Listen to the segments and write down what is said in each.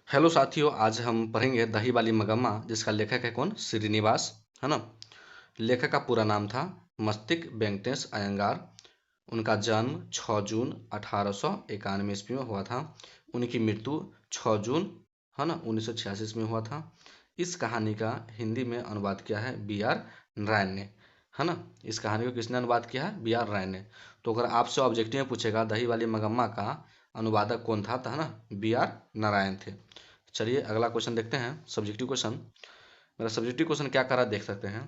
Hello साथियों, आज हम पढ़ेंगे दही वाली मगम्मा, जिसका लेखक है कौन? श्रीनिवास, है ना। लेखक का पूरा नाम था मस्तिष्क वेंकटेश अयंगार। उनका जन्म 6 जून 1891 ईस्वी में हुआ था। उनकी मृत्यु 6 जून, है ना, 1986 में हुआ था। इस कहानी का हिंदी में अनुवाद किया है बी आर नारायण ने, है ना। इस कहानी को किसने अनुवाद किया है? बी आर नारायण ने। तो अगर आपसे ऑब्जेक्टिव में पूछेगा दही वाली मगम्मा का अनुवादक कौन था, तो है ना, बी आर नारायण थे। चलिए अगला क्वेश्चन देखते हैं, सब्जेक्टिव क्वेश्चन। मेरा सब्जेक्टिव क्वेश्चन क्या कर रहा है देख सकते हैं।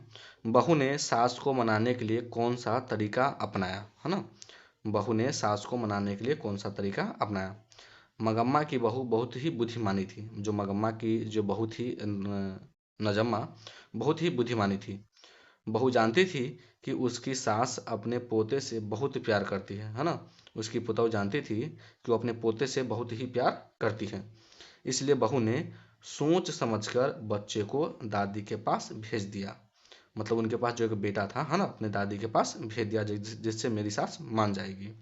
बहू ने सास को मनाने के लिए कौन सा तरीका अपनाया, है ना। बहू ने सास को मनाने के लिए कौन सा तरीका अपनाया? मगम्मा की बहू बहुत ही बुद्धिमानी थी। जो मगम्मा की जो बहू थी नजम्मा, बहुत ही बुद्धिमानी थी। बहू जानती थी कि उसकी सास अपने पोते से बहुत प्यार करती है ना। उसकी पुतौह जानती थी कि वो अपने पोते से बहुत ही प्यार करती है। इसलिए बहू ने सोच समझकर बच्चे को दादी के पास भेज दिया। मतलब उनके पास जो एक बेटा था, है ना, अपने दादी के पास भेज दिया, जिससे मेरी सास मान जाएगी।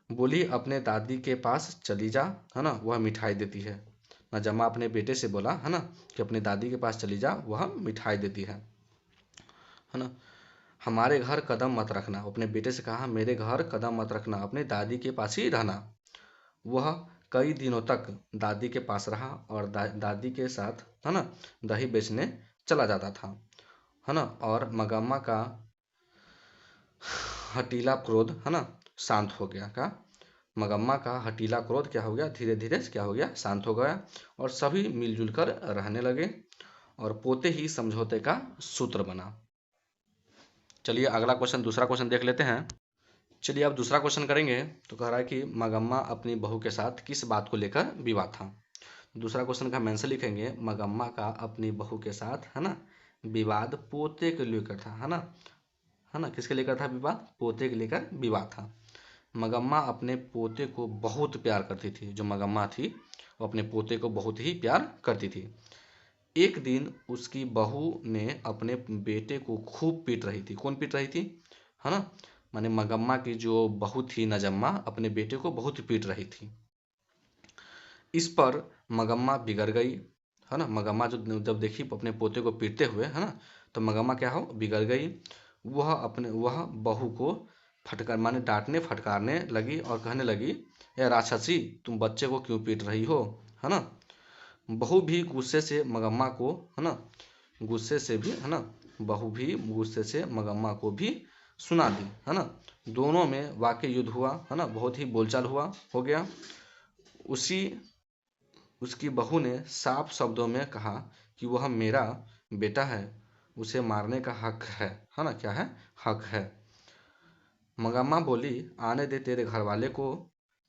बोली अपने दादी के पास चली जा, है ना, वह मिठाई देती है। नजम्मा अपने बेटे से बोला, है ना, कि अपने दादी के पास चली जा, वह मिठाई देती है ना। हमारे घर कदम मत रखना, अपने बेटे से कहा मेरे घर कदम मत रखना, अपने दादी के पास ही रहना। वह कई दिनों तक दादी के पास रहा और दादी के साथ, है ना, दही बेचने चला जाता था, है ना। और मगम्मा का हटीला क्रोध, है ना, शांत हो गया। का मगम्मा का हटीला क्रोध क्या हो गया? धीरे धीरे क्या हो गया? शांत हो गया। और सभी मिलजुल कर रहने लगे और पोते ही समझौते का सूत्र बना। चलिए अगला क्वेश्चन, दूसरा क्वेश्चन देख लेते हैं। चलिए अब दूसरा क्वेश्चन करेंगे। तो कह रहा है कि मगम्मा अपनी बहू के साथ किस बात को लेकर विवाद था। दूसरा क्वेश्चन का आंसर लिखेंगे, मगम्मा का अपनी बहू के साथ, है ना, विवाद पोते के लेकर था, है ना, किसके लेकर था विवाद? पोते के लेकर विवाद था। मगम्मा अपने पोते को बहुत प्यार करती थी। जो मगम्मा थी वो अपने पोते को बहुत ही प्यार करती थी। एक दिन उसकी बहू ने अपने बेटे को खूब पीट रही थी। कौन पीट रही थी? है ना, माने मगम्मा की जो बहू थी नजम्मा, अपने बेटे को बहुत पीट रही थी। इस पर मगम्मा बिगड़ गई, है ना। मगम्मा जो जब देखी अपने पोते को पीटते हुए, है ना, तो मगम्मा क्या हो? बिगड़ गई। वह बहू को फटकार माने डांटने फटकारने लगी और कहने लगी, ए राक्षसी, तुम बच्चे को क्यों पीट रही हो, है ना। बहू भी गुस्से से मगम्मा को, है ना, गुस्से से भी, है ना, बहू भी गुस्से से मगम्मा को भी सुना दी, है ना। दोनों में वाकई युद्ध हुआ, है ना, बहुत ही बोलचाल हुआ हो गया। उसी उसकी बहू ने साफ शब्दों में कहा कि वह मेरा बेटा है, उसे मारने का हक है ना, क्या है? हक है। मगम्मा बोली, आने दे तेरे घर वाले को,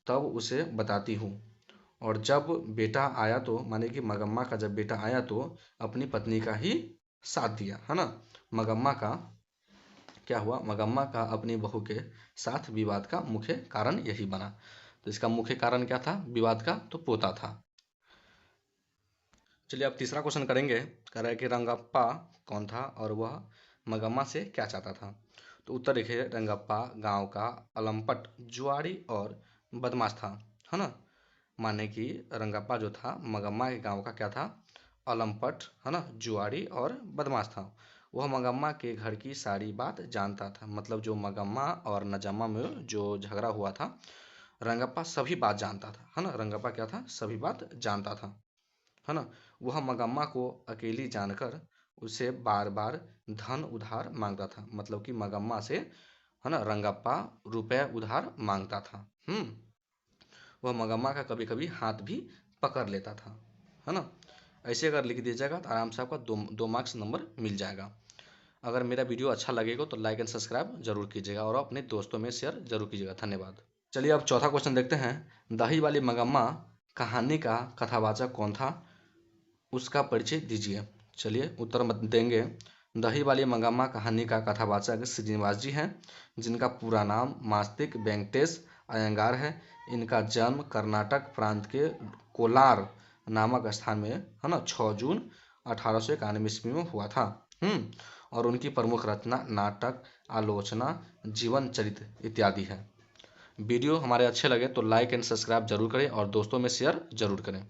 तब उसे बताती हूँ। और जब बेटा आया तो, माने कि मगम्मा का जब बेटा आया तो अपनी पत्नी का ही साथ दिया, है ना। मगम्मा का क्या हुआ? मगम्मा का अपनी बहू के साथ विवाद का मुख्य कारण यही बना। तो इसका मुख्य कारण क्या था विवाद का? तो पोता था। चलिए अब तीसरा क्वेश्चन करेंगे। कह रहा है कि रंगप्पा कौन था और वह मगम्मा से क्या चाहता था। तो उत्तर लिखिए, रंगप्पा गांव का अलंपट, जुआरी और बदमाश था, है ना। माने कि रंगप्पा जो था मगम्मा के गांव का क्या था? अलंपट, है ना, जुआरी और बदमाश था। वह मगम्मा के घर की सारी बात जानता था। मतलब जो मगम्मा और नजम्मा में जो झगड़ा हुआ था, रंगप्पा सभी बात जानता था, है ना। रंगप्पा क्या था? सभी बात जानता था, है ना। वह मगम्मा को अकेली जानकर उसे बार बार धन उधार मांगता था। मतलब कि मगम्मा से, है ना, रंगप्पा रुपए उधार मांगता था। वह मगम्मा का कभी कभी हाथ भी पकड़ लेता था, है ना। ऐसे अगर लिख दीजिएगा तो आराम से आपका दो मार्क्स नंबर मिल जाएगा। अगर मेरा वीडियो अच्छा लगेगा तो लाइक एंड सब्सक्राइब जरूर कीजिएगा और अपने दोस्तों में शेयर जरूर कीजिएगा। धन्यवाद। चलिए अब चौथा क्वेश्चन देखते हैं। दही वाली मगम्मा कहानी का कथावाचक कौन था? उसका परिचय दीजिए। चलिए उत्तर मत देंगे। दही वाली मंगामा कहानी का कथावाचक श्रीनिवास जी हैं, जिनका पूरा नाम मस्तिष्क वेंकटेश अयंगार है। इनका जन्म कर्नाटक प्रांत के कोलार नामक स्थान में, है ना, 6 जून 1891 ईस्वी में हुआ था। और उनकी प्रमुख रचना नाटक, आलोचना, जीवन चरित्र इत्यादि है। वीडियो हमारे अच्छे लगे तो लाइक एंड सब्सक्राइब जरूर करें और दोस्तों में शेयर जरूर करें।